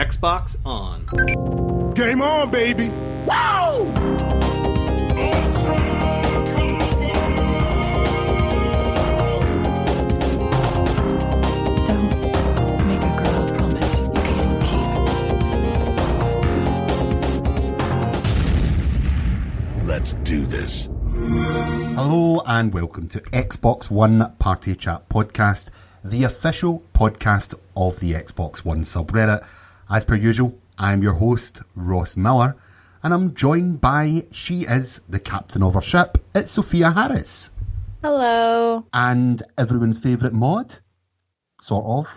Xbox on. Game on, baby! Wow! Don't make a girl a promise you can't keep. Let's do this. Hello and welcome to Xbox One Party Chat Podcast, the official podcast of the Xbox One subreddit. As per usual, I'm your host, Ross Miller, and I'm joined by, she is the captain of our ship, it's Sofia Harris. Hello. And everyone's favourite mod, sort of,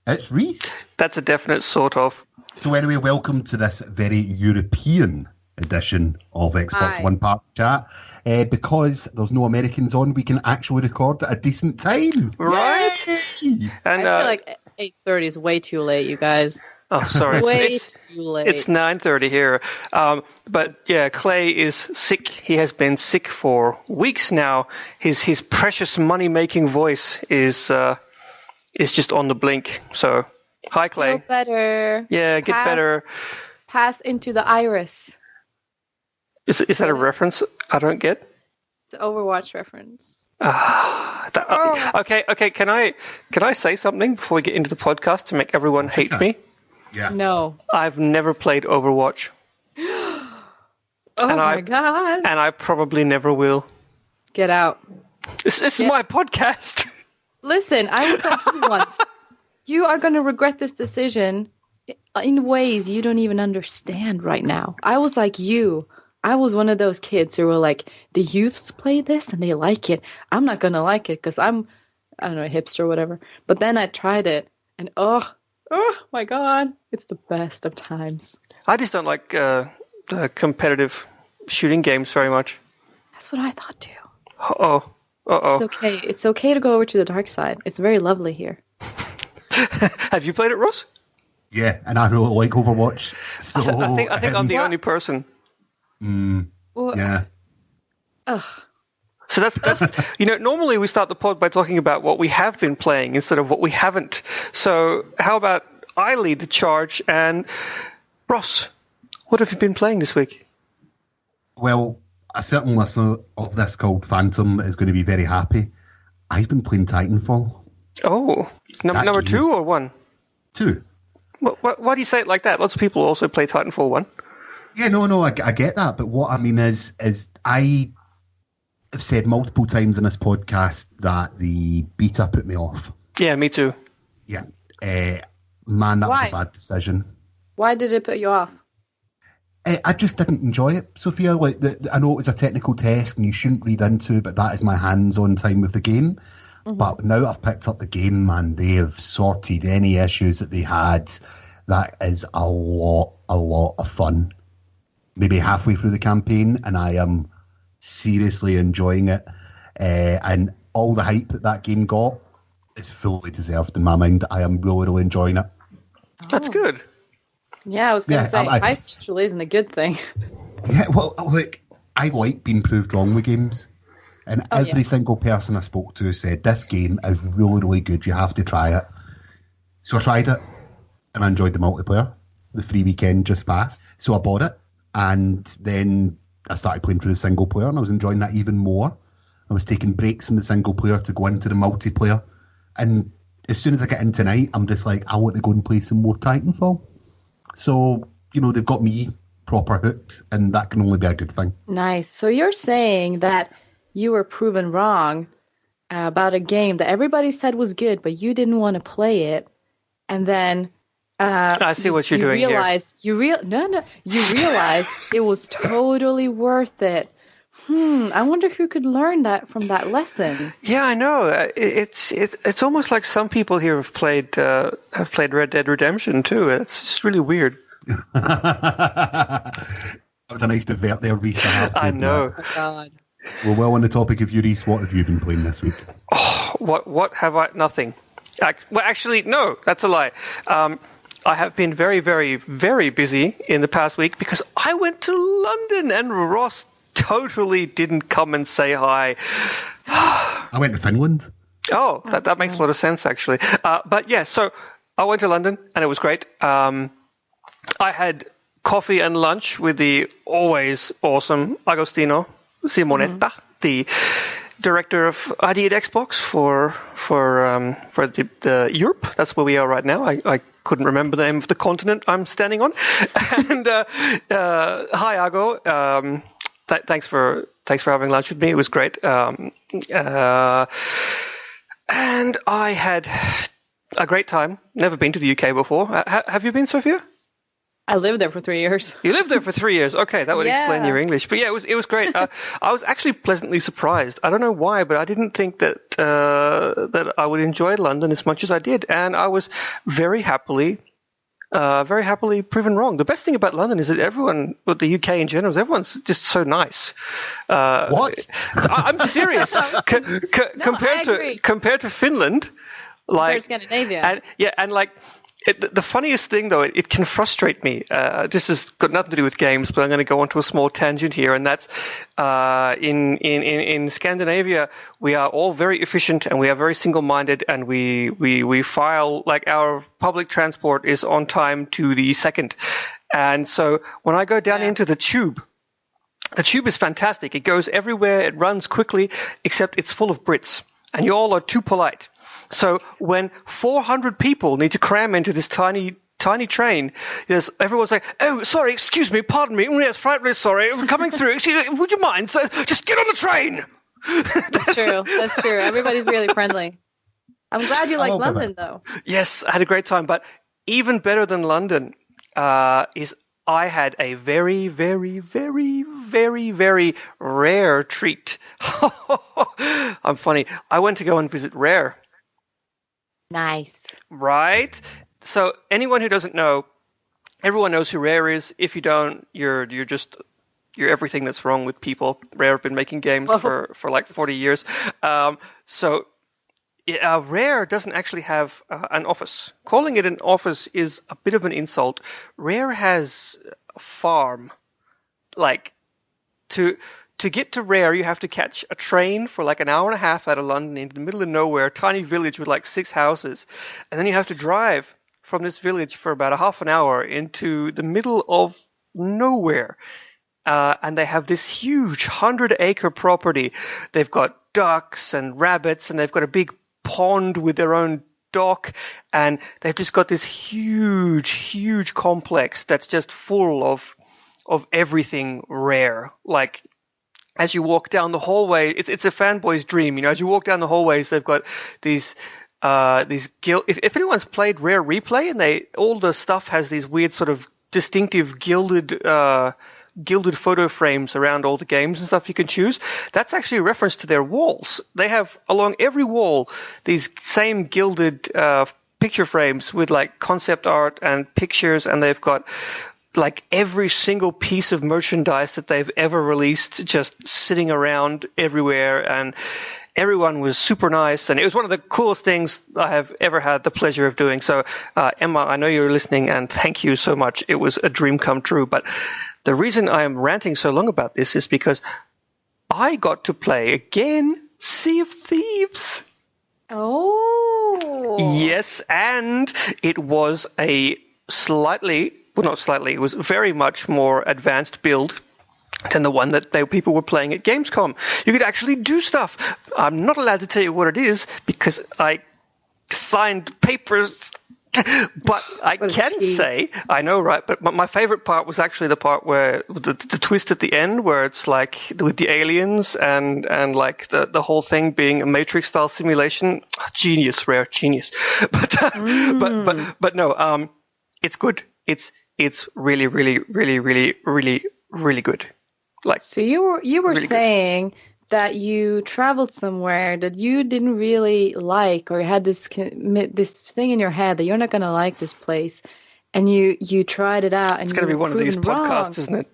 it's Rhys. That's a definite sort of. So anyway, welcome to this very European edition of Xbox One Party Chat. Because there's no Americans on, we can actually record at a decent time. Right? Yay! And I feel like 8:30 is way too late, you guys. oh, sorry, Way too late. it's 9:30 here. But yeah, Clay is sick. He has been sick for weeks now. His precious money making voice is just on the blink. So hi, Clay. Feel better. Yeah, get better. Pass into the iris. Is that a reference I don't get? The Overwatch reference. Okay. Can I say something before we get into the podcast to make everyone hate me? Yeah. No. I've never played Overwatch. Oh my god. And I probably never will. Get out. This is my podcast. Listen, I was like you once. You are going to regret this decision in ways you don't even understand right now. I was like you. I was one of those kids who were like, the youths play this and they like it. I'm not going to like it because I don't know, a hipster or whatever. But then I tried it and oh my God, it's the best of times. I just don't like the competitive shooting games very much. That's what I thought too. Uh-oh. It's okay. It's okay to go over to the dark side. It's very lovely here. Have you played it, Ross? Yeah, and I really like Overwatch. So I think I'm the only person. Well, yeah. Ugh. So that's normally we start the pod by talking about what we have been playing instead of what we haven't. So how about I lead the charge, and Ross, what have you been playing this week? Well, a certain listener of this called Phantom is going to be very happy. I've been playing Titanfall. Oh, number 2 or 1? 2. Why do you say it like that? Lots of people also play Titanfall 1. Yeah, no, I get that. But what I mean is I have said multiple times in this podcast that the beta put me off. Yeah, me too. Yeah. Man, that Why? was a bad decision. Why did it put you off? I just didn't enjoy it, Sophia. Like, I know it was a technical test and you shouldn't read into it, but that is my hands-on time with the game. Mm-hmm. But now I've picked up the game, man, they have sorted any issues that they had. That is a lot of fun. Maybe halfway through the campaign, and I am seriously enjoying it. And all the hype that game got is fully deserved in my mind. I am really enjoying it. That's good. Yeah, I was going to say, hype usually isn't a good thing. Yeah, well, look, I like being proved wrong with games. And every single person I spoke to said, this game is really, really good. You have to try it. So I tried it, and I enjoyed the multiplayer. The free weekend just passed. So I bought it. And then I started playing through the single player, and I was enjoying that even more. I was taking breaks from the single player to go into the multiplayer. And as soon as I get in tonight, I'm just like, I want to go and play some more Titanfall. So, they've got me proper hooked, and that can only be a good thing. Nice. So you're saying that you were proven wrong about a game that everybody said was good, but you didn't want to play it. And then... I see what you're doing here. You realized it was totally worth it. I wonder who could learn that from that lesson. Yeah, I know. It's almost like some people here have played Red Dead Redemption too. It's just really weird. That was a nice divert there, Rhys. I know. Oh, God. Well, on the topic of you, Rhys, what have you been playing this week? Oh, what have I? Nothing. Well, actually, no, that's a lie. I have been very, very, very busy in the past week because I went to London and Ross totally didn't come and say hi. I went to Finland. Oh, that makes a lot of sense, actually. But yeah, so I went to London and it was great. I had coffee and lunch with the always awesome Agostino Simonetta, the director of ID at Xbox for the Europe. That's where we are right now. I couldn't remember the name of the continent I'm standing on. And hi, Ago. Thanks for having lunch with me. It was great. And I had a great time. Never been to the UK before. Have you been, Sofia? I lived there for 3 years. You lived there for 3 years. Okay, that would explain Yeah. your English. But yeah, it was great. I was actually pleasantly surprised. I don't know why, but I didn't think that I would enjoy London as much as I did, and I was very happily proven wrong. The best thing about London is that everyone, but the UK in general, everyone's just so nice. What? I'm serious. Compared to Finland, like Scandinavia. and like. The funniest thing, though, it can frustrate me. This has got nothing to do with games, but I'm going to go onto a small tangent here, and that's in Scandinavia, we are all very efficient and we are very single-minded, and we file, like, our public transport is on time to the second. And so when I go down into the tube is fantastic. It goes everywhere. It runs quickly, except it's full of Brits, and you all are too polite. So when 400 people need to cram into this tiny train, everyone's like, "Oh, sorry, excuse me, pardon me. Yes, frightfully sorry, I'm coming through. Excuse, would you mind? So just get on the train." That's true. That's true. Everybody's really friendly. I'm glad you like London, though. Yes, I had a great time. But even better than London is I had a very, very, very, very, very rare treat. I'm funny. I went to go and visit Rare. Nice. Right? So anyone who doesn't know, everyone knows who Rare is. If you don't, you're everything that's wrong with people. Rare have been making games for like 40 years. Rare doesn't actually have an office. Calling it an office is a bit of an insult. Rare has a farm. Like, to get to Rare, you have to catch a train for like an hour and a half out of London into the middle of nowhere, a tiny village with like 6 houses. And then you have to drive from this village for about a half an hour into the middle of nowhere. And they have this huge 100-acre property. They've got ducks and rabbits, and they've got a big pond with their own dock. And they've just got this huge, huge complex that's just full of everything Rare. Like, as you walk down the hallway, it's a fanboy's dream. You know, as you walk down the hallways, they've got these if anyone's played Rare Replay, and all the stuff has these weird sort of distinctive gilded photo frames around all the games and stuff you can choose. That's actually a reference to their walls. They have along every wall these same gilded picture frames with like concept art and pictures, and they've got like every single piece of merchandise that they've ever released just sitting around everywhere, and everyone was super nice, and it was one of the coolest things I have ever had the pleasure of doing. So, Emma, I know you're listening, and thank you so much. It was a dream come true. But the reason I am ranting so long about this is because I got to play again Sea of Thieves. Oh. Yes, and it was a it was very much more advanced build than the one that people were playing at Gamescom. You could actually do stuff. I'm not allowed to tell you what it is because I signed papers, but I can say, I know, right? But my favorite part was actually the part where the twist at the end, where it's like with the aliens and like the whole thing being a Matrix-style simulation. Genius, Rare, genius. But no, it's good. It's really, really, really, really, really, really good. Like, so you were really saying that you traveled somewhere that you didn't really like, or you had this thing in your head that you're not going to like this place, and you tried it out, and it's going to be one of these podcasts, isn't it?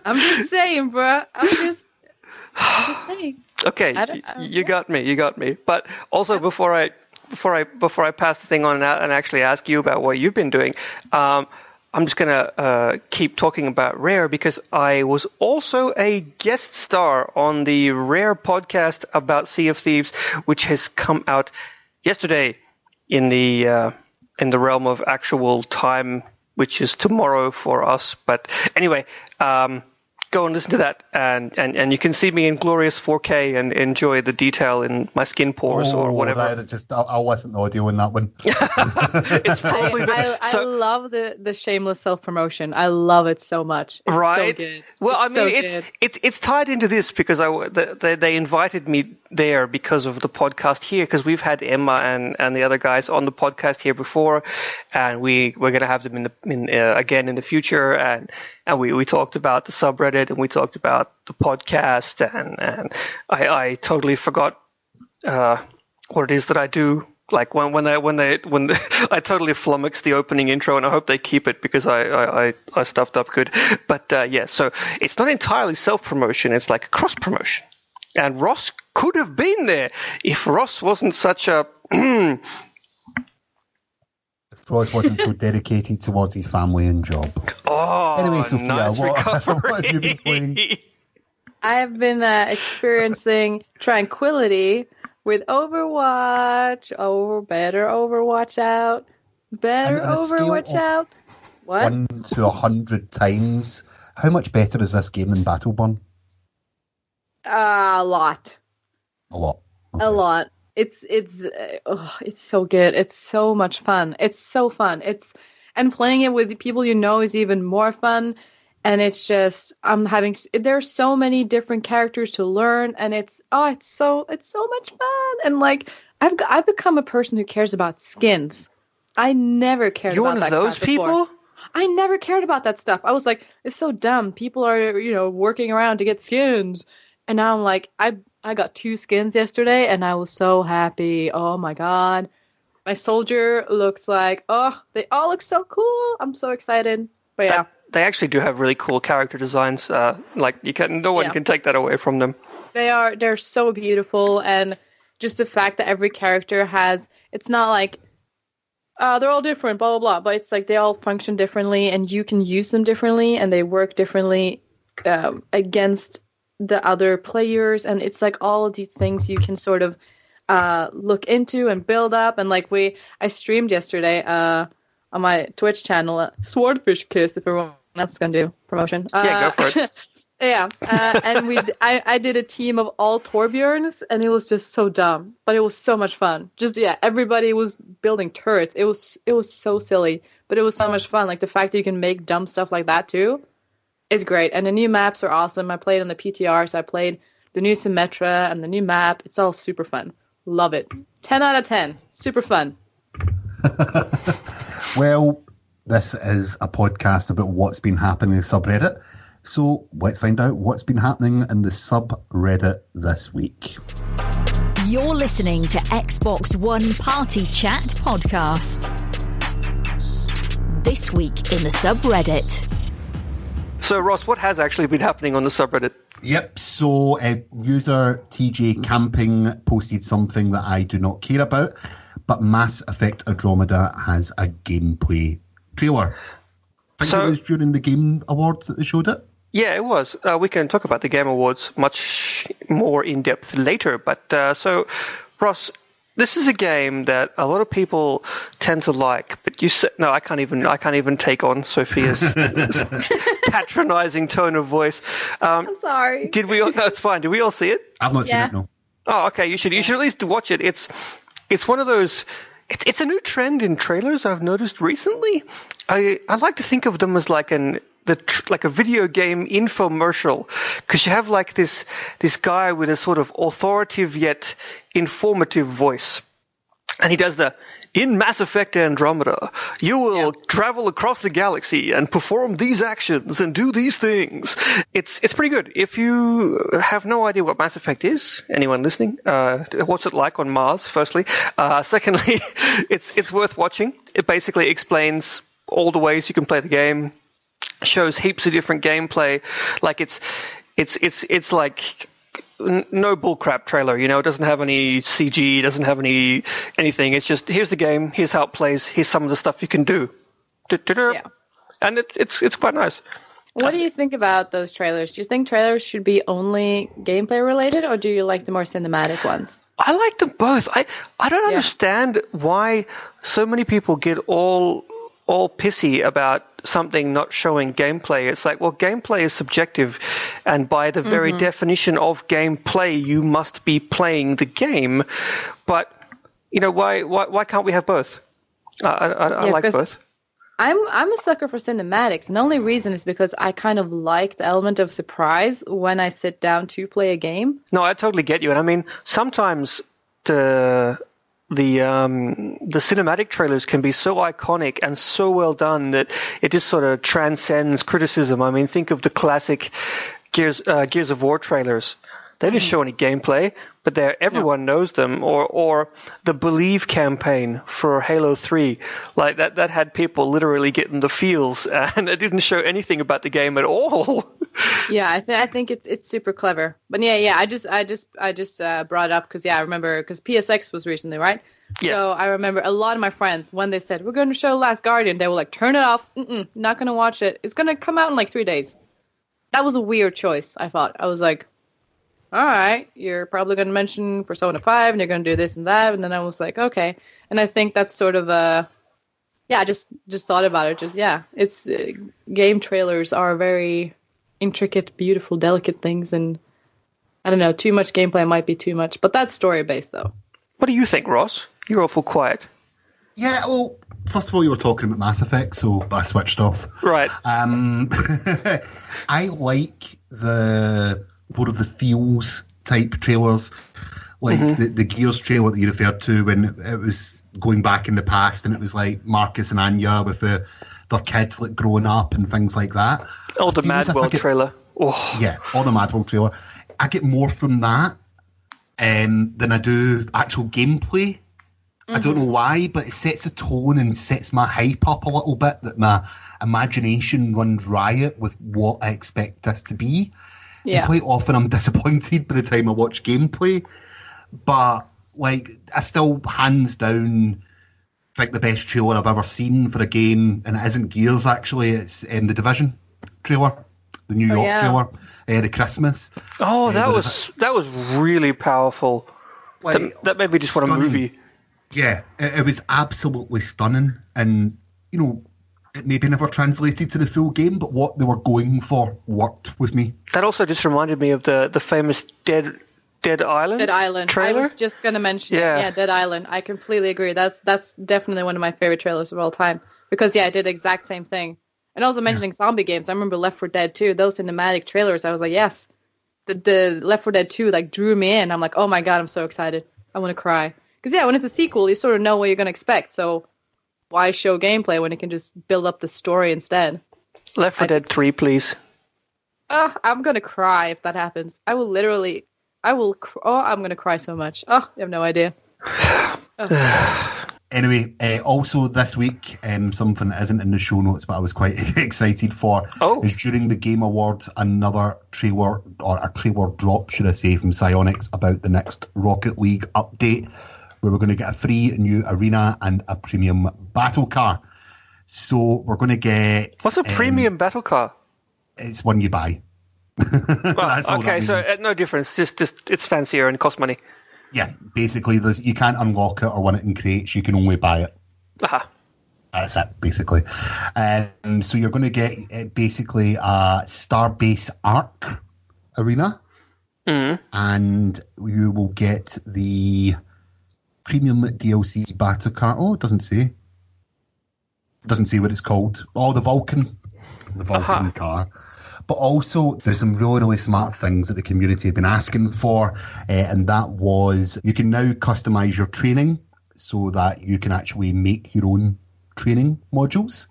I'm just saying, bro. I'm just saying. Okay, you got me. But also, before I pass the thing on and actually ask you about what you've been doing, I'm just going to keep talking about Rare because I was also a guest star on the Rare podcast about Sea of Thieves, which has come out yesterday in the in the realm of actual time, which is tomorrow for us. But anyway, go and listen to that, and you can see me in glorious 4K and enjoy the detail in my skin pores or whatever. I'll listen to audio in that one. It's probably I love the shameless self-promotion. I love it so much. It's right. So good. Well, It's it's tied into this because they invited me there because of the podcast here, because we've had Emma and the other guys on the podcast here before, and we're going to have them again in the future, and we talked about the subreddit, and we talked about the podcast, and I totally forgot what it is that I do. Like when I totally flummoxed the opening intro, and I hope they keep it because I stuffed up good. But yeah, so it's not entirely self-promotion; it's like cross promotion. And Ross could have been there if Ross wasn't such a. Ross wasn't so dedicated towards his family and job. Oh, anyway, Sophia, nice what recovery. have you been playing? I have been experiencing tranquility with Overwatch. Better Overwatch out. Better And on a scale Overwatch of out. What? 1 to 100 times, how much better is this game than Battleborn? A lot. A lot. Okay. A lot. It's so good. It's so much fun. It's so fun. And playing it with people you know is even more fun. And it's just there's so many different characters to learn, and it's so much fun. And like I've become a person who cares about skins. I never cared You're about one that of those crap before. people? I never cared about that stuff. I was like, it's so dumb. People are, working around to get skins. And now I'm like, I got 2 skins yesterday, and I was so happy. Oh my god. My soldier looks like, they all look so cool. I'm so excited. But yeah. They actually do have really cool character designs. Like no one can take that away from them. They're so beautiful, and just the fact that every character it's not like they're all different, blah blah blah, but it's like they all function differently, and you can use them differently, and they work differently against the other players, and it's like all of these things you can sort of look into and build up. And like I streamed yesterday on my Twitch channel, Swordfish Kiss, if everyone else is gonna do promotion. Yeah, go for it. Yeah, and I did a team of all Torbjorns, and it was just so dumb, but it was so much fun. Everybody was building turrets. It was so silly, but it was so much fun. Like the fact that you can make dumb stuff like that too is great. And the new maps are awesome. I played on the PTR, so I played the new Symmetra and the new map. It's all super fun. Love it. 10 out of 10. Super fun. Well, this is a podcast about what's been happening in the subreddit. So let's find out what's been happening in the subreddit this week. You're listening to Xbox One Party Chat Podcast. This week in the subreddit. So, Ross, what has actually been happening on the subreddit? Yep, so user TJ Camping posted something that I do not care about, but Mass Effect Andromeda has a gameplay trailer. I think it was during the Game Awards that they showed it. Yeah, it was. We can talk about the Game Awards much more in depth later. But so, Ross, this is a game that a lot of people tend to like. But you said no. I can't even take on Sophia's patronizing tone of voice. I'm sorry. Did we? No, it's fine. Did we all see it? I've not seen it. No. Oh, okay. You should at least watch it. It's one of those. It's a new trend in trailers I've noticed recently. I like to think of them as like like a video game infomercial, because you have like this guy with a sort of authoritative yet informative voice, and he does in Mass Effect Andromeda, you will travel across the galaxy and perform these actions and do these things. It's pretty good. If you have no idea what Mass Effect is, anyone listening, what's it like on Mars, firstly? Secondly, it's worth watching. It basically explains all the ways you can play the game, shows heaps of different gameplay. Like it's like no bullcrap trailer, it doesn't have any CG, doesn't have anything. It's just, here's the game, here's how it plays, here's some of the stuff you can do. Yeah. And it's quite nice. What do you think about those trailers? Do you think trailers should be only gameplay related, or do you like the more cinematic ones? I like them both. I don't understand why so many people get all pissy about something not showing gameplay. It's like, well, gameplay is subjective, and by the very definition of gameplay, you must be playing the game. But why can't we have both? I like both. I'm a sucker for cinematics, and the only reason is because I kind of like the element of surprise when I sit down to play a game. No, I totally get you, and I mean sometimes the cinematic trailers can be so iconic and so well done that it just sort of transcends criticism. I mean, think of the classic Gears of War trailers. They didn't show any gameplay, but everyone knows them. Or the Believe campaign for Halo 3, like that had people literally getting the feels, and it didn't show anything about the game at all. Yeah, I think it's super clever. But yeah, I just brought it up because I remember because PSX was recently, right? Yeah. So I remember a lot of my friends when they said we're going to show Last Guardian, they were like, turn it off. Not going to watch it. It's going to come out in like 3 days. That was a weird choice. I thought. I was like, all right, you're probably going to mention Persona 5 and you're going to do this and that. And then I was like, okay. And I think that's sort of I just thought about it. It's game trailers are very intricate, beautiful, delicate things. And I don't know, too much gameplay might be too much. But that's story-based, though. What do you think, Ross? You're awful quiet. Yeah, well, first of all, you were talking about Mass Effect, so I switched off. Right. I like the more of the feels type trailers, like the Gears trailer that you referred to when it was going back in the past and it was like Marcus and Anya with their kids like growing up and things like that. Oh, the Mad World trailer. Oh. Yeah, all the Mad World trailer. I get more from that than I do actual gameplay. I don't know why, but it sets a tone and sets my hype up a little bit, that my imagination runs riot with what I expect this to be. Yeah. And quite often I'm disappointed by the time I watch gameplay. But, like, I still, hands down, think the best trailer I've ever seen for a game, and it isn't Gears, actually, it's the Division trailer, the New York trailer, the Christmas. Oh, that was really powerful. Like, that made me just want a movie. Yeah, it was absolutely stunning, and, it maybe never translated to the full game, but what they were going for worked with me. That also just reminded me of the famous Dead Island. Dead Island trailer. I was just going to mention it. Yeah, Dead Island. I completely agree. That's definitely one of my favorite trailers of all time. Because, it did the exact same thing. And also mentioning zombie games. I remember Left 4 Dead 2, those cinematic trailers. I was like, yes. The Left 4 Dead 2 drew me in. I'm like, oh my God, I'm so excited. I want to cry. Because, when it's a sequel, you sort of know what you're going to expect. So why show gameplay when it can just build up the story instead? Left 4 Dead 3, please. I'm going to cry if that happens. I'm going to cry so much. Oh, you have no idea. Anyway, also this week, something that isn't in the show notes, but I was quite excited for, is during the Game Awards, another trailer, or a trailer drop, should I say, from Psyonix about the next Rocket League update, where we're going to get a free new arena and a premium battle car. So we're going to get... What's a premium battle car? It's one you buy. Well, okay, so no difference. Just it's fancier and costs money. Yeah, basically, you can't unlock it or win it in crates. You can only buy it. Aha. That's it, basically. So you're going to get basically a Starbase Arc arena, and you will get the premium DLC battle car. Oh, it doesn't say. It doesn't say what it's called. Oh, the Vulcan car. But also, there's some really, really smart things that the community have been asking for, and that was you can now customize your training so that you can actually make your own training modules.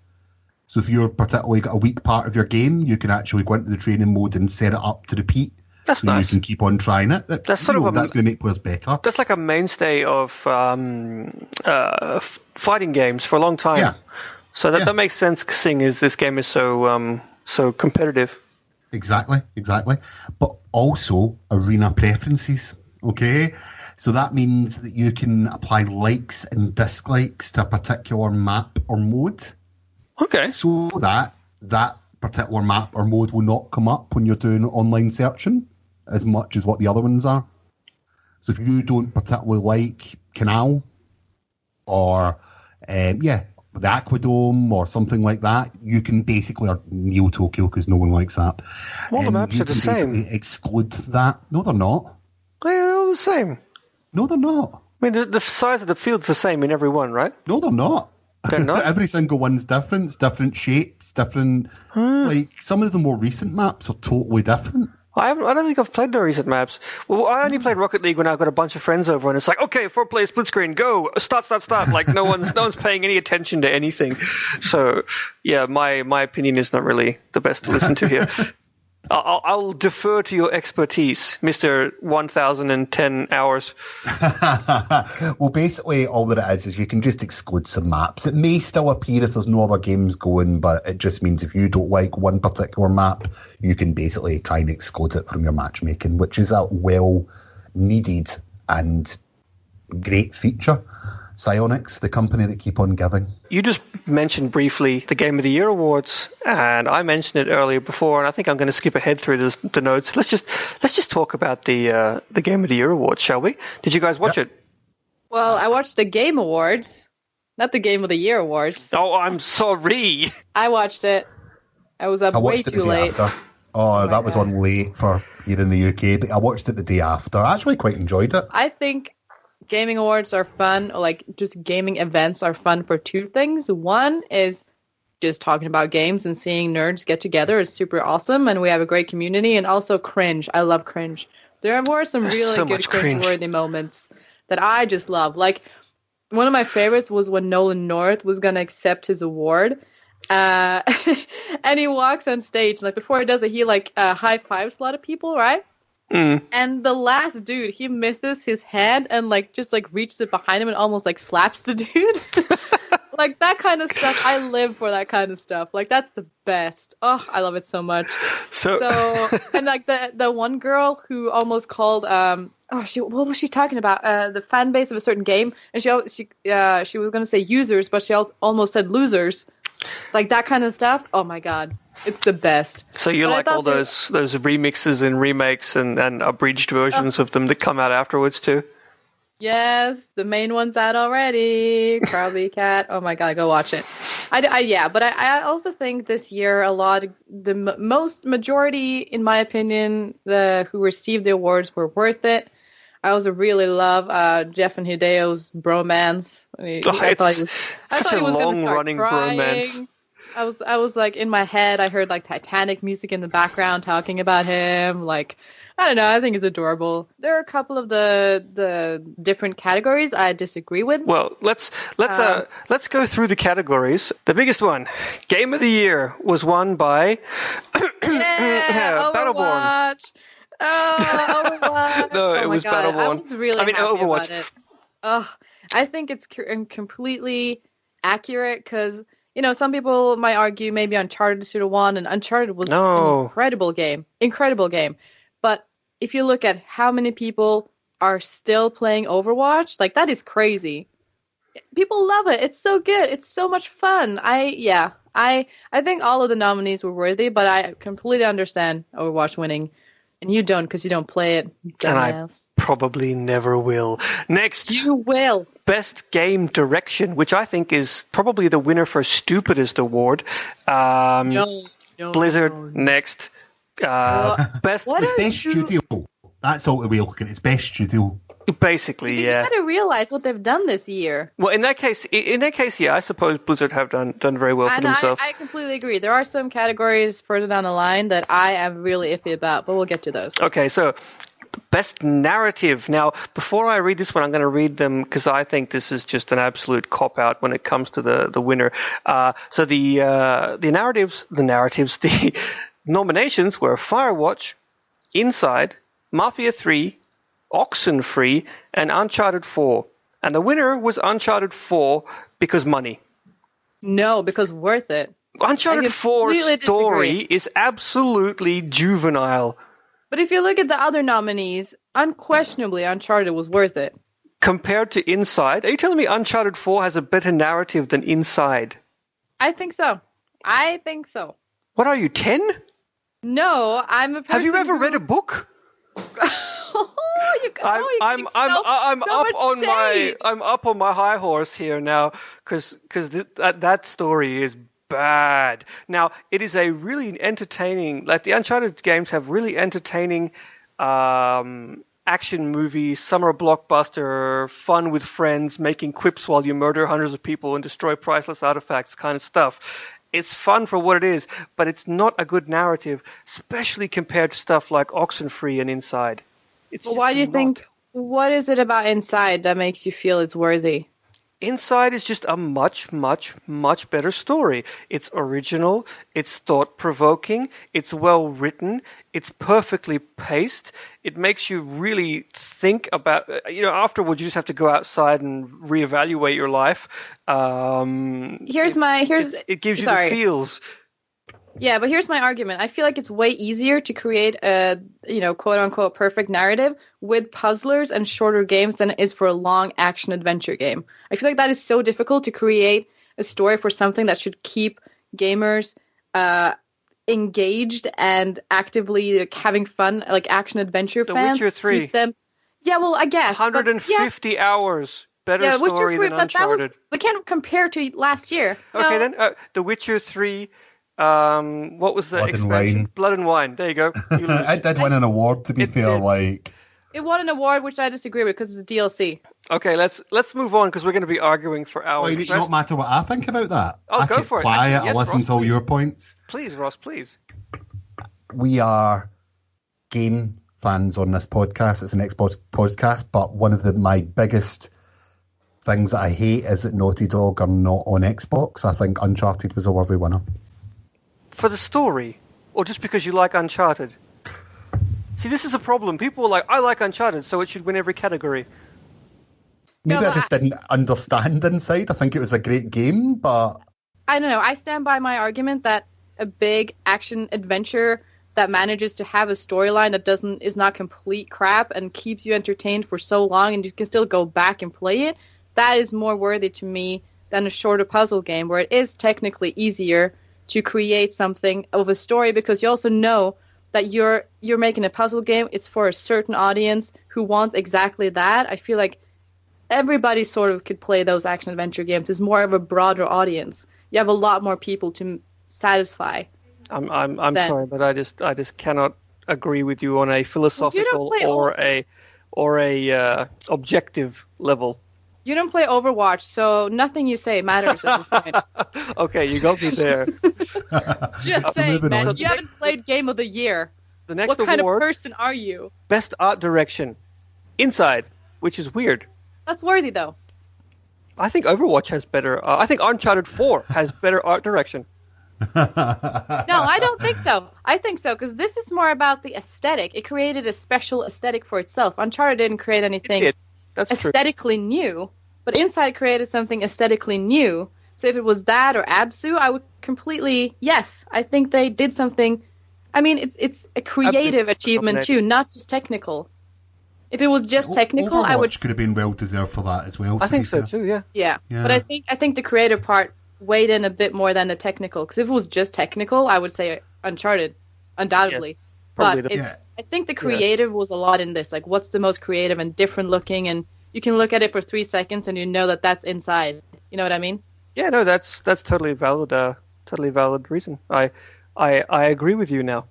So if you're particularly got a weak part of your game, you can actually go into the training mode and set it up to repeat. That's so nice. You can keep on trying it. That's sort of that's going to make players better. That's like a mainstay of fighting games for a long time. Yeah. So that makes sense, seeing as this game is so competitive. Exactly. But also arena preferences, okay? So that means that you can apply likes and dislikes to a particular map or mode. Okay. So that particular map or mode will not come up when you're doing online searching as much as what the other ones are. So if you don't particularly like Canal or, the Aquadome or something like that, you can basically, or Neo Tokyo, because no one likes that. Well, the maps you are the can same. basically exclude that. No, they're not. They're all the same. No, they're not. I mean, the size of the field's the same in every one, right? No, they're not. They're not? Every single one's different. It's different shapes, different. Like, some of the more recent maps are totally different. I don't think I've played the recent maps. Well, I only played Rocket League when I've got a bunch of friends over, and it's like, okay, 4-player split screen, go, start. Like no one's paying any attention to anything. So yeah, my opinion is not really the best to listen to here. I'll defer to your expertise, Mr. 1010 hours. Well, basically, all that it is you can just exclude some maps. It may still appear if there's no other games going, but it just means if you don't like one particular map, you can basically try and exclude it from your matchmaking, which is a well-needed and great feature. Psyonix, the company that keep on giving. You just mentioned briefly the Game of the Year awards, and I mentioned it earlier before, and I think I'm going to skip ahead through the notes. Let's just talk about the Game of the Year awards, shall we? Did you guys watch it? Well, I watched the Game Awards, not the Game of the Year awards. Oh, I'm sorry. I watched it. I was up way too late. After. Oh, that was on late for here in the UK, but I watched it the day after. I actually quite enjoyed it. I think gaming awards are fun, or like just gaming events are fun for two things. One is just talking about games and seeing nerds get together is super awesome, and we have a great community. And also cringe. I love cringe. There were some really good cringe-worthy moments that I just love. Like one of my favorites was when Nolan North was gonna accept his award. And he walks on stage, like before he does it, he high fives a lot of people, right? And the last dude, he misses his hand and just reaches it behind him and almost slaps the dude. Like that kind of stuff. I live for that kind of stuff. Like that's the best. Oh, I love it so much. So and the one girl who almost called what was she talking about? The fan base of a certain game, and she was going to say users, but she almost said losers. Like that kind of stuff. Oh my god. It's the best. So you like all those remixes and remakes and abridged versions of them that come out afterwards too? Yes, the main one's out already. Krabby Cat. Oh my god, go watch it. But I also think this year the majority, in my opinion, who received the awards were worth it. I also really love Jeff and Hideo's bromance. I thought he was such a long-running bromance. I was in my head, I heard Titanic music in the background talking about him. I don't know, I think it's adorable. There are a couple of the different categories I disagree with. Well, let's go through the categories. The biggest one, Game of the Year, was won by Battleborn. Oh, Overwatch. No, it was Battleborn. I was really happy Overwatch. about it. I think it's completely accurate because, some people might argue maybe Uncharted should have won, and Uncharted was an incredible game. But if you look at how many people are still playing Overwatch, that is crazy. People love it. It's so good. It's so much fun. I think all of the nominees were worthy, but I completely understand Overwatch winning. And you don't, because you don't play it, dumbass. And I probably never will. Next. You will. Best Game Direction, which I think is probably the winner for Stupidest Award. No, Blizzard, no. Next. Best studio. That's all we're looking at. It's best studio. Basically, yeah. You gotta realize what they've done this year. Well, in that case, yeah, I suppose Blizzard have done very well for themselves. I completely agree. There are some categories further down the line that I am really iffy about, but we'll get to those. Okay, so Best Narrative. Now, before I read this one, I'm going to read them because I think this is just an absolute cop-out when it comes to the winner. So the nominations were Firewatch, Inside, Mafia 3, Oxenfree, and Uncharted 4. And the winner was Uncharted 4 because money. No, because worth it. Uncharted 4's story is absolutely juvenile. But if you look at the other nominees, unquestionably Uncharted was worth it. Compared to Inside? Are you telling me Uncharted 4 has a better narrative than Inside? I think so. What are you, 10? No, I'm a person. Have you ever who... read a book? I'm up on my high horse here now because that story is bad. Now it is a really entertaining. Like the Uncharted games have really entertaining action movie, summer blockbuster, fun with friends, making quips while you murder hundreds of people and destroy priceless artifacts kind of stuff. It's fun for what it is, but it's not a good narrative, especially compared to stuff like Oxenfree and Inside. It's Why do you think? What is it about Inside that makes you feel it's worthy? Inside is just a much, much, much better story. It's original, it's thought-provoking, it's well-written, it's perfectly paced. It makes you really think about, afterwards you just have to go outside and reevaluate your life. It gives you the feels. Yeah, but here's my argument. I feel like it's way easier to create a, quote-unquote perfect narrative with puzzlers and shorter games than it is for a long action-adventure game. I feel like that is so difficult to create a story for something that should keep gamers engaged and actively having fun, like action-adventure fans. The Witcher 3. Keep them... Yeah, well, I guess. 150 hours. Better story than Uncharted. We can't compare to last year. Okay, then. The Witcher 3... what was the expansion? Blood and Wine. There you go. It did win an award, to be fair. It won an award, which I disagree with because it's a DLC. Okay, let's move on because we're going to be arguing for hours. It don't matter what I think about that. Oh, go for it. Quiet. I'll listen to all your points. Please, Ross, please. We are game fans on this podcast. It's an Xbox podcast, but one of my biggest things that I hate is that Naughty Dog are not on Xbox. I think Uncharted was a worthy winner. For the story, or just because you like Uncharted? See, this is a problem. People are like, I like Uncharted, so it should win every category. Maybe I just didn't understand Inside. I think it was a great game, but... I don't know. I stand by my argument that a big action adventure that manages to have a storyline that is not complete crap and keeps you entertained for so long and you can still go back and play it, that is more worthy to me than a shorter puzzle game where it is technically easier to create something of a story because you also know that you're making a puzzle game. It's for a certain audience who wants exactly that. I feel like everybody sort of could play those action adventure games. It's more of a broader audience. You have a lot more people to satisfy. I'm sorry, but I just cannot agree with you on a philosophical or a objective level. You don't play Overwatch, so nothing you say matters at this point. Okay, you got me there. Just saying, man. You haven't played Game of the Year. The next what kind award, of person are you? Best Art Direction. Inside, which is weird. That's worthy, though. I think Overwatch has better... I think Uncharted 4 has better art direction. No, I don't think so. I think so, because this is more about the aesthetic. It created a special aesthetic for itself. Uncharted didn't create anything aesthetically new, but Inside created something aesthetically new. So if it was that or Absu, I would completely... Yes, I think they did something... I mean, it's a creative achievement, too, not just technical. If it was just technical, Overwatch I would... could have been well deserved for that as well. I think so, too, yeah. Yeah, but I think the creative part weighed in a bit more than the technical. Because if it was just technical, I would say Uncharted, undoubtedly. Yeah, but I think the creative was a lot in this. Like, what's the most creative and different looking? And you can look at it for 3 seconds and you know that that's Inside. You know what I mean? Yeah, no, that's totally valid. Totally valid reason. I agree with you now.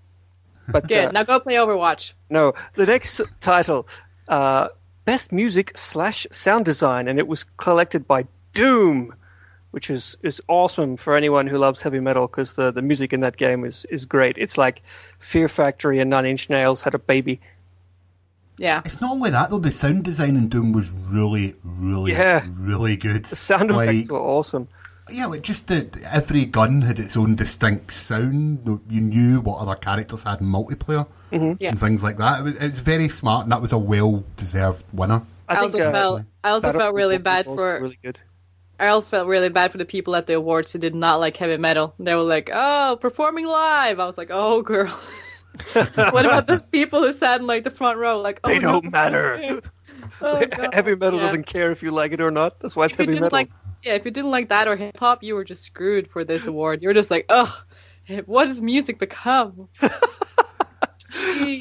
But good. Now go play Overwatch. No, the next title, Best Music / Sound Design, and it was collected by Doom, which is awesome for anyone who loves heavy metal because the music in that game is great. It's like Fear Factory and 9 Inch Nails had a baby. Yeah. It's not only that though. The sound design in Doom was really, really, really good. The sound effects were awesome. Yeah, like just every gun had its own distinct sound. You knew what other characters had in multiplayer and things like that. It's very smart, and that was a well-deserved winner. I also felt really bad for. Really good. I also felt really bad for the people at the awards who did not like heavy metal. They were like, "Oh, performing live." I was like, "Oh, girl." What about those people who sat in like the front row? Like, they don't matter. Oh, heavy metal doesn't care if you like it or not. That's why it's heavy metal. If you didn't like that or hip hop, you were just screwed for this award. You were just like, ugh, What has music become?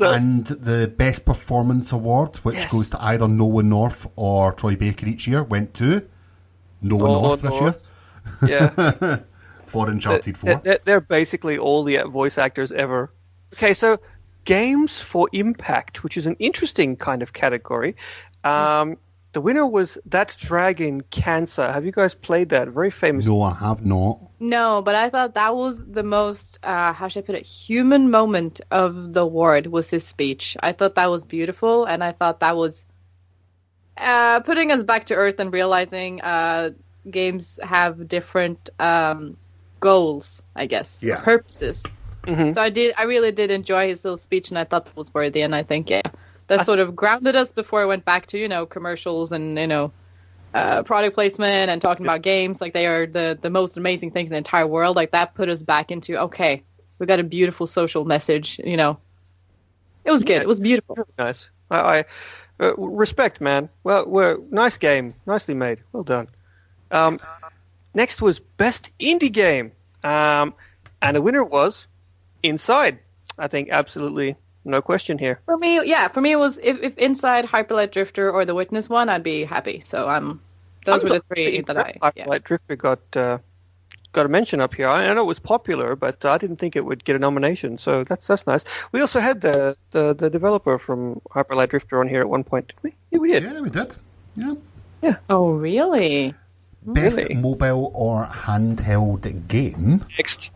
And the Best Performance Award, which goes to either Nolan North or Troy Baker each year, went to Nolan North this year. Yeah. For Uncharted 4. They're basically all the voice actors ever. Okay, so Games for Impact, which is an interesting kind of category. The winner was That Dragon Cancer. Have you guys played that? Very famous. No, I have not. No, but I thought that was the most, how should I put it, human moment of the award was his speech. I thought that was beautiful, and I thought that was putting us back to earth and realizing games have different goals, I guess, purposes. Mm-hmm. So I really did enjoy his little speech, and I thought that was worthy, and I think, that sort of grounded us before I went back to, commercials and, product placement and talking about games. Like, they are the most amazing things in the entire world. Like, that put us back into, okay, we got a beautiful social message, It was good. It was beautiful. Nice. I respect, man. Well, nice game. Nicely made. Well done. Next was Best Indie Game. And the winner was Inside. I think absolutely no question here. For me, it was if Inside, Hyperlight Drifter, or The Witness won, I'd be happy. So those were the three that Hyperlight Drifter got a mention up here. I know it was popular, but I didn't think it would get a nomination. So that's nice. We also had the developer from Hyperlight Drifter on here at one point, did we? Yeah, we did. Yeah, we did. Yeah. Oh, really? Best mobile or handheld game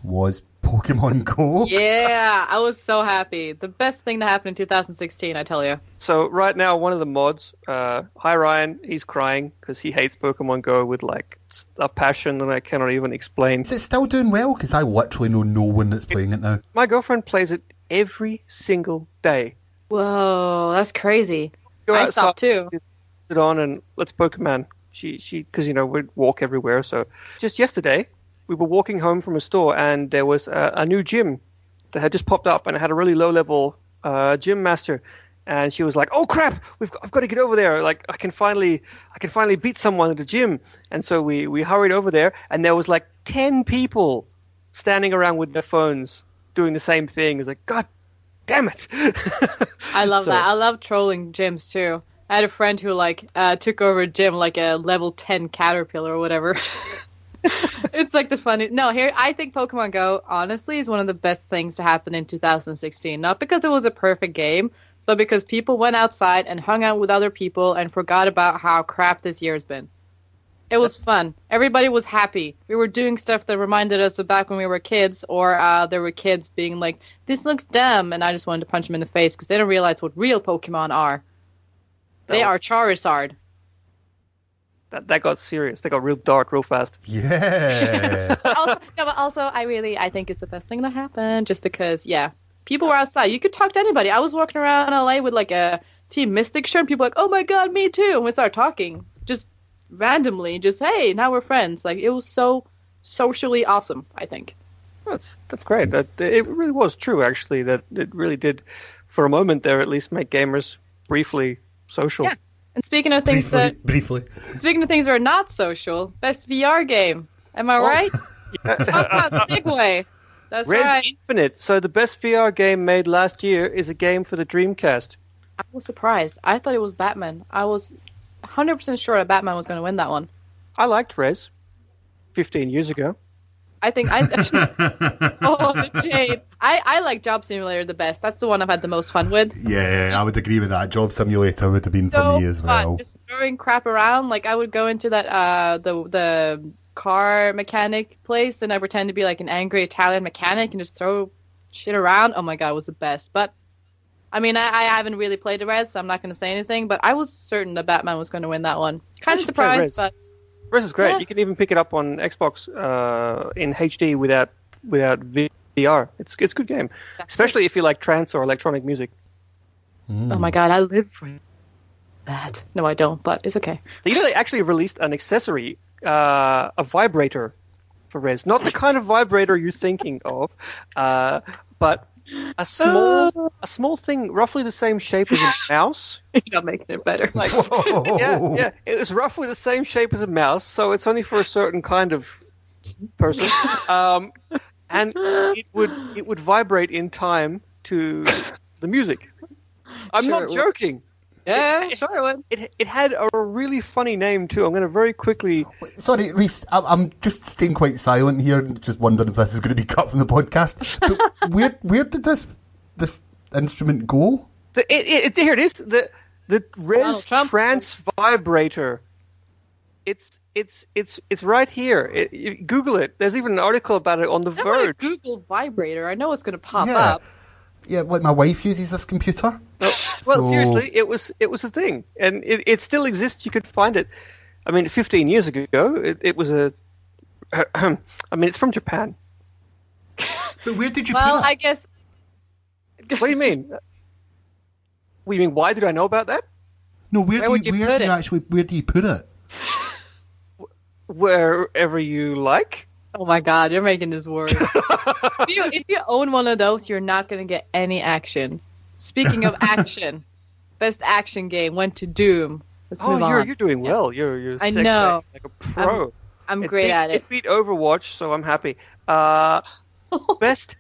was Pokemon Go. Yeah, I was so happy. The best thing that happened in 2016, I tell you. So right now, one of the mods, hi Ryan, he's crying because he hates Pokemon Go with like a passion that I cannot even explain. Is it still doing well? Because I literally know no one that's playing it now. My girlfriend plays it every single day. Whoa, that's crazy. I stopped too. Sit on and let's Pokemon. She, because we'd walk everywhere. So just yesterday, we were walking home from a store and there was a new gym that had just popped up and it had a really low level gym master. And she was like, "Oh crap! I've got to get over there. Like I can finally beat someone at the gym." And so we hurried over there and there was like 10 people standing around with their phones doing the same thing. It was like, God damn it! I love that. I love trolling gyms too. I had a friend who took over a gym like a level 10 caterpillar or whatever. It's like the funny. No, here I think Pokemon Go honestly is one of the best things to happen in 2016. Not because it was a perfect game, but because people went outside and hung out with other people and forgot about how crap this year has been. It was fun. Everybody was happy. We were doing stuff that reminded us of back when we were kids, or there were kids being like, "This looks dumb," and I just wanted to punch them in the face because they don't realize what real Pokemon are. They are Charizard. That got serious. They got real dark real fast. Yeah. but also, I think it's the best thing that happened. Just because, people were outside. You could talk to anybody. I was walking around LA with like a Team Mystic shirt, and people were like, "Oh my God, me too!" And we started talking, just randomly. Just hey, now we're friends. Like it was so socially awesome. I think. That's great. That it really was true. Actually, that it really did, for a moment there, at least make gamers briefly social. Yeah. And speaking of things briefly. Speaking of things that are not social, best VR game. Am I right? Talk about Segway. That's Res right. Infinite. So the best VR game made last year is a game for the Dreamcast. I was surprised. I thought it was Batman. I was 100% sure that Batman was going to win that one. I liked Res 15 years ago. Oh, the shade. I like Job Simulator the best. That's the one I've had the most fun with. Yeah, I would agree with that. Job Simulator would have been for me as well. Just throwing crap around. Like I would go into that the car mechanic place and I pretend to be like an angry Italian mechanic and just throw shit around. Oh my God, it was the best. But I mean, I haven't really played the Res, so I'm not going to say anything. But I was certain that Batman was going to win that one. Kind of surprised, but. Res is great. Yeah. You can even pick it up on Xbox in HD without VR. It's a good game, especially if you like trance or electronic music. Oh my God, I live for that. No, I don't, but it's okay. They actually released an accessory, a vibrator for Res. Not the kind of vibrator you're thinking of, but a small thing, roughly the same shape as a mouse. You're not making it better. Like, yeah, it was roughly the same shape as a mouse, so it's only for a certain kind of person. and it would vibrate in time to the music. I'm Sure not it would. joking. Yeah, sure it would. It had a really funny name too. I'm going to very quickly. Sorry, Rhys, I'm just staying quite silent here and just wondering if this is going to be cut from the podcast. But where did this instrument go? Here it is. The Res Trump. Trance Vibrator. It's right here. You Google it. There's even an article about it on The I'm gonna Verge. Google vibrator. I know it's gonna pop Yeah. up. Yeah, like my wife uses this computer. No, well, So- seriously, it was a thing, and it still exists. You could find it. I mean, 15 years ago, it was a. I mean, it's from Japan. But where did you Well, put it? I guess. What do you mean? What do you mean? Why did I know about that? No, Where would you put it? Where do you put it? Wherever you like. Oh my God, you're making this worse. If you own one of those, you're not gonna get any action. Speaking of action, best action game went to Doom. Let's move on. You're doing well. You're I segueing know. like a pro. I'm great at it. It beat Overwatch, so I'm happy. Best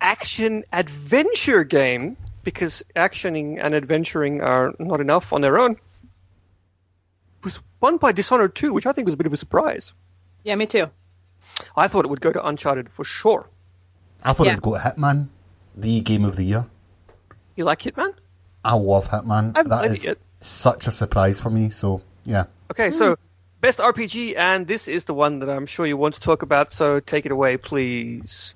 action adventure game, because actioning and adventuring are not enough on their own, was won by Dishonored 2, which I think was a bit of a surprise. Yeah, me too. I thought it would go to Uncharted for sure. I thought Yeah. it would go to Hitman, the game of the year. You like Hitman? I love Hitman. I haven't That played it is yet. such a surprise for me. So yeah, Okay, so best RPG, and this is the one that I'm sure you want to talk about, so take it away, please.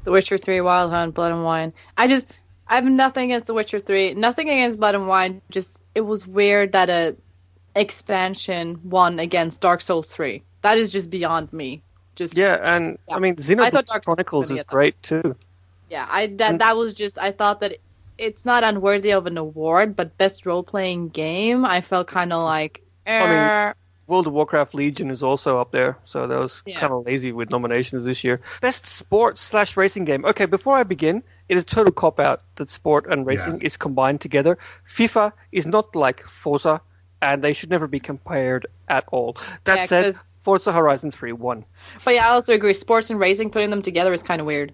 The Witcher 3, Wild Hunt, Blood and Wine. I have nothing against The Witcher 3, nothing against Blood and Wine. Just it was weird that a expansion won against Dark Souls 3. That is just beyond me. Just Yeah, and Yeah. I mean, I Xenoblade thought Dark Souls Chronicles was gonna is get that. great too. yeah, that was just I thought that it's not unworthy of an award, but best role playing game, I felt kind of like. mean, World of Warcraft Legion is also up there, so that was Yeah. kind of lazy with nominations this year. Best sports/racing game. Okay, before I begin, it is a total cop-out that sport and racing is combined together. FIFA is not like Forza, and they should never be compared at all. That Yeah, said, 'cause- Forza Horizon 3 won. But yeah, I also agree. Sports and racing, putting them together is kind of weird.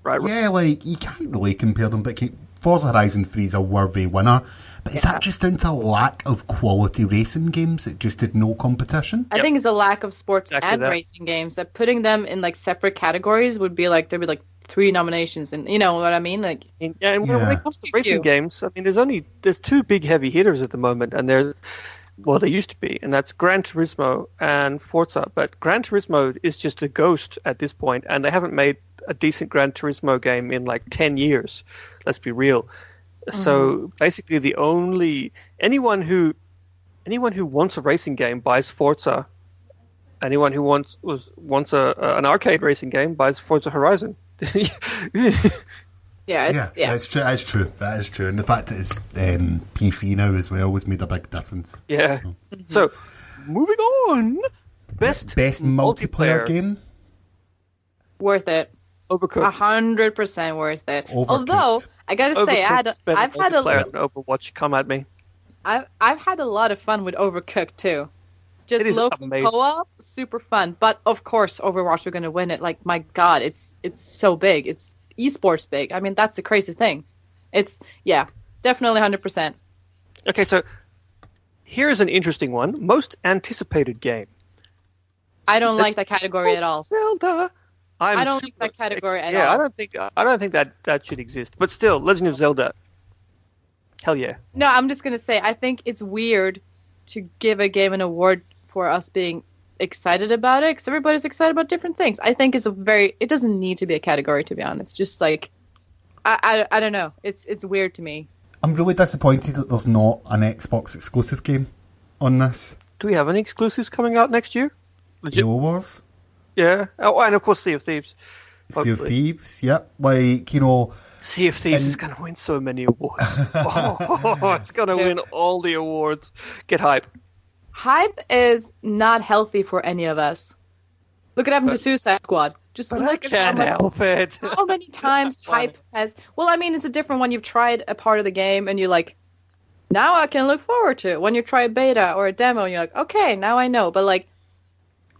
Right? yeah, like you can't really compare them. But Forza Horizon 3 is a worthy winner. But is that just down to a lack of quality racing games? It just did no competition. I think it's a lack of sports Exactly and that. racing games that putting them in like separate categories would be like there'd be like 3 nominations, and you know what I mean? Like And when Yeah. it comes to racing Few. games, I mean, there's 2 big heavy hitters at the moment, and there used to be, and that's Gran Turismo and Forza. But Gran Turismo is just a ghost at this point, and they haven't made a decent Gran Turismo game in like 10 years. Let's be real. So basically, anyone who wants a racing game buys Forza. Anyone who wants an arcade racing game buys Forza Horizon. yeah. That's true. That is true. And the fact that it's PC now as well has made a big difference. Yeah. So. So, moving on. Best multiplayer game. Worth it. Overcooked. 100% worth it. Overcooked. Although I gotta say, Overcooked better I've had multiplayer than Overwatch. Come at me. I've had a lot of fun with Overcooked too. Just It is local amazing. co-op, super fun. But of course, Overwatch are gonna win it. Like my God, it's so big. It's esports big. I mean, that's the crazy thing. It's definitely 100%. Okay, so here's an interesting one. Most anticipated game. I don't like that category at all. Zelda. I don't like that category at Yeah, all. I don't think that should exist. But still, Legend of Zelda. Hell yeah. No, I'm just gonna say I think it's weird to give a game an award for us being excited about it, because everybody's excited about different things. I think it doesn't need to be a category, to be honest. Just like I don't know. It's weird to me. I'm really disappointed that there's not an Xbox exclusive game on this. Do we have any exclusives coming out next year? Legit. Halo Wars, Yeah. Oh, and of course Sea of Thieves. Sea of Hopefully. Thieves. Yep. Like Sea of Thieves And- is going to win so many awards. It's going to win all the awards. Get hype. Hype is not healthy for any of us. Look at happened to Suicide Squad. Just But I look at how can't much- help it. how many times hype has. Well, I mean, it's a different one. You've tried a part of the game and you're like, now I can look forward to it. When you try a beta or a demo, you're like, okay, now I know. But like,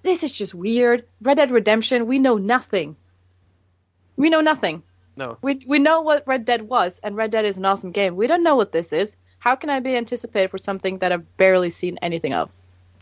this is just weird. Red Dead Redemption, we know nothing. We know nothing. No. We know what Red Dead was, and Red Dead is an awesome game. We don't know what this is. How can I be anticipated for something that I've barely seen anything of?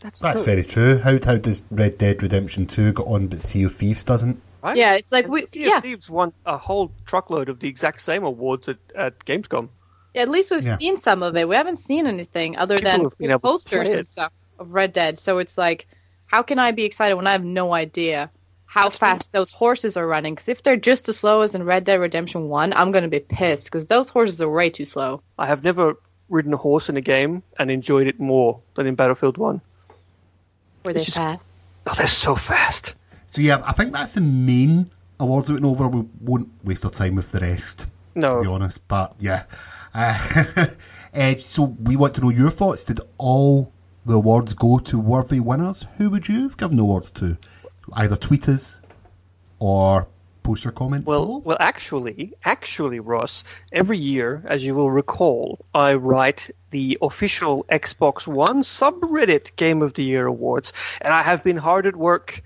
That's very true. How does Red Dead Redemption 2 get on, but Sea of Thieves doesn't? Right? Yeah, it's like Sea of Thieves won a whole truckload of the exact same awards at Gamescom. Yeah, at least we've seen some of it. We haven't seen anything other than posters and stuff of Red Dead. So it's like, how can I be excited when I have no idea how fast those horses are running? Because if they're just as slow as in Red Dead Redemption 1, I'm going to be pissed because those horses are way too slow. I have never ridden a horse in a game and enjoyed it more than in Battlefield 1. Were they fast? Oh, they're so fast. So yeah, I think that's the main awards that went over. We won't waste our time with the rest, to be honest. But yeah. So we want to know your thoughts. Did all the awards go to worthy winners? Who would you have given the awards to? Either tweet us or post your comments below? Well, actually, Ross, every year, as you will recall, I write the official Xbox One subreddit Game of the Year awards, and I have been hard at work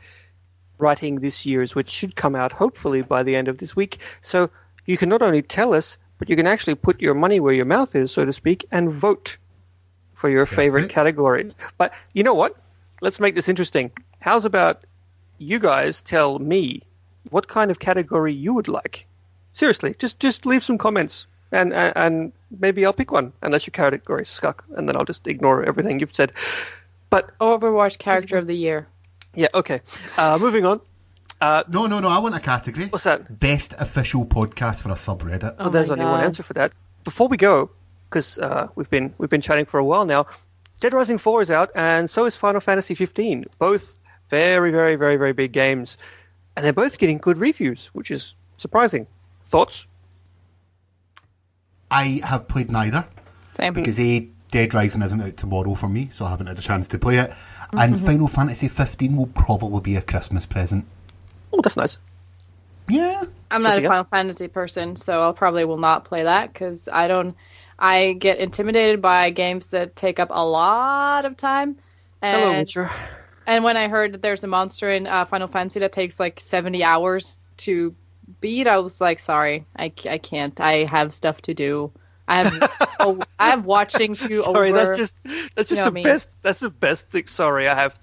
writing this year's, which should come out hopefully by the end of this week. So you can not only tell us, but you can actually put your money where your mouth is, so to speak, and vote for your favorite categories. But you know what? Let's make this interesting. How's about you guys tell me what kind of category you would like? Seriously, just leave some comments, and maybe I'll pick one, unless your category is Skuck, and then I'll just ignore everything you've said. But Overwatch Character of the Year. Yeah, okay. Moving on. No, I want a category. What's that? Best official podcast for a subreddit. Oh, there's only one answer for that. Before we go, because we've been chatting for a while now, Dead Rising 4 is out, and so is Final Fantasy 15. Both very, very, very, very big games. And they're both getting good reviews, which is surprising. Thoughts? I have played neither. Same. Because Dead Rising isn't out tomorrow for me, so I haven't had a chance to play it. Mm-hmm. And Final Fantasy 15 will probably be a Christmas present. Oh, that's nice. Yeah. I'm not a Final Fantasy person, so I'll probably will not play that because I get intimidated by games that take up a lot of time. And, Hello, Witcher. And when I heard that there's a monster in Final Fantasy that takes like 70 hours to beat, I was like, sorry, I can't. I have stuff to do. I have watching to sorry, over. that's just the best. That's the best thing. Sorry, I have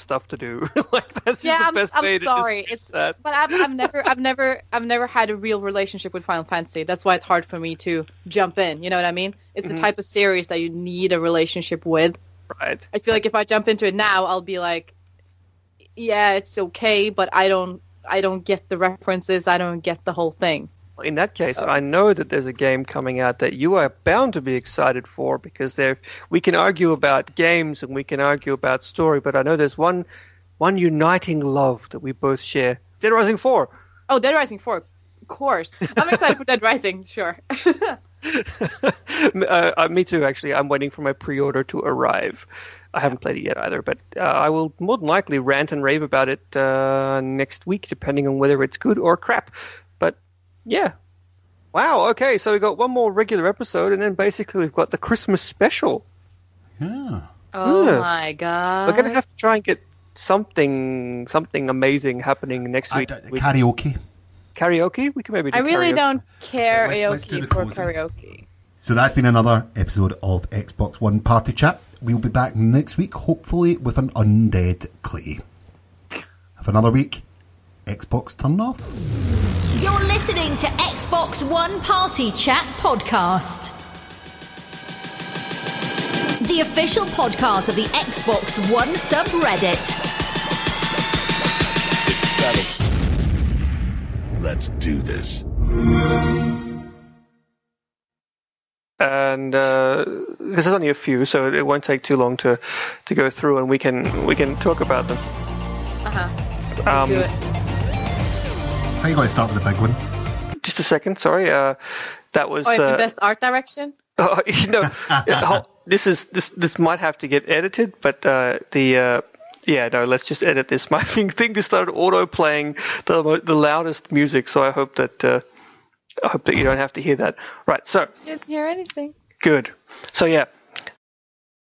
stuff to do. Like that's just the best way I'm sorry. to just that. But I've never had a real relationship with Final Fantasy. That's why it's hard for me to jump in. You know what I mean? It's the type of series that you need a relationship with. Right. I feel like if I jump into it now, I'll be like, yeah, it's okay, but I don't get the references. I don't get the whole thing. In that case, I know that there's a game coming out that you are bound to be excited for because we can argue about games and we can argue about story, but I know there's one uniting love that we both share. Dead Rising 4. Oh, Dead Rising 4, of course. I'm excited for Dead Rising, sure. Me too, actually. I'm waiting for my pre-order to arrive. I haven't played it yet either, but I will more than likely rant and rave about it next week, depending on whether it's good or crap. Yeah. Wow, okay, so we've got one more regular episode, and then basically we've got the Christmas special. Yeah. Oh my god. We're going to have to try and get something amazing happening next week. Karaoke. Karaoke? We can maybe do I really karaoke. don't care Let's do the for closing. karaoke. So that's been another episode of Xbox One Party Chat. We'll be back next week, hopefully with an undead Clay. Have another week. Xbox turned off. You're listening to Xbox One Party Chat Podcast, the official podcast of the Xbox One subreddit. Let's do this. And because there's only a few, so it won't take too long to go through, and we can talk about them. Let's do it. How are you going to start with the big one? Just a second, sorry. That was the best art direction. Oh, this might have to get edited, but let's just edit this. My thing just started auto playing the loudest music, so I hope that you don't have to hear that. Right, so Didn't hear anything. good. So yeah,